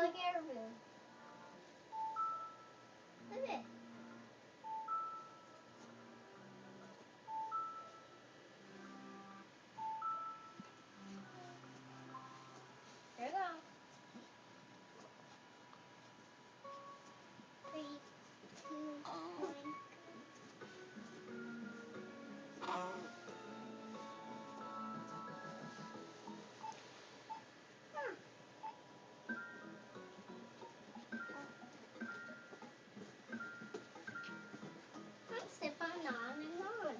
like everything. Look at it. There you go. 3, 2, 1. Step on and on.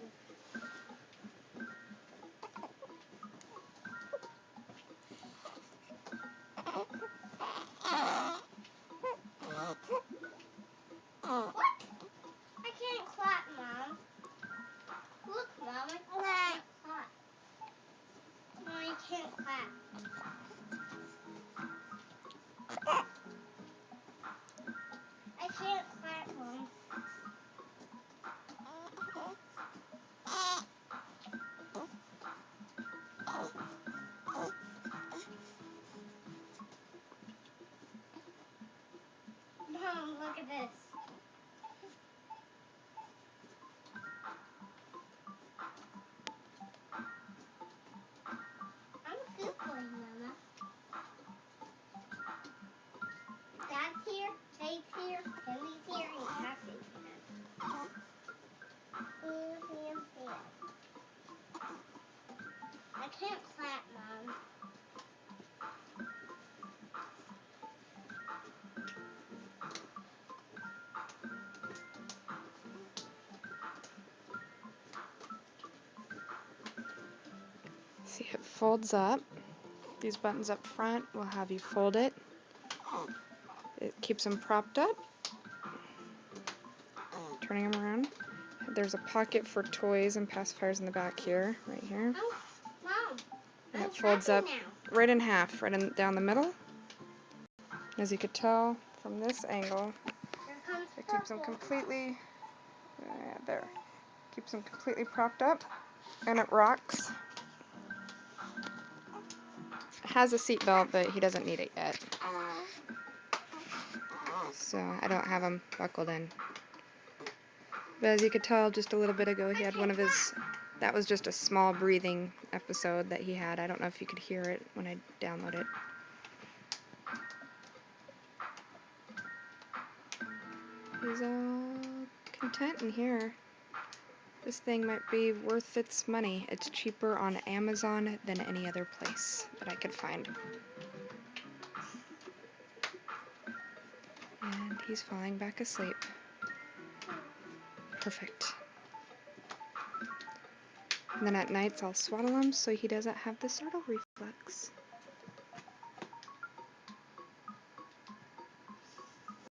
What? I can't clap, Mom. Look, Mom, I can't clap. Mom, I can't clap. I can't clap, Mom. Mom, look at this. I'm a good boy, Mama. Dad's here, Dave's here, Henry's here, and Cassie's here. Who's here? I can't clap, Mom. See, it folds up. These buttons up front will have you fold it. It keeps them propped up. Turning them around. There's a pocket for toys and pacifiers in the back here, right here. Mom, And it folds up right in half, right down the middle. As you could tell from this angle, it keeps them completely, there, keeps them completely propped up, and it rocks. It has a seat belt, but he doesn't need it yet. So I don't have him buckled in. But as you could tell just a little bit ago, he had one of his, that was just a small breathing episode that he had. I don't know if you could hear it when I download it. He's all content in here. This thing might be worth its money. It's cheaper on Amazon than any other place that I could find. And he's falling back asleep. Perfect. And then at nights I'll swaddle him so he doesn't have the startle reflex.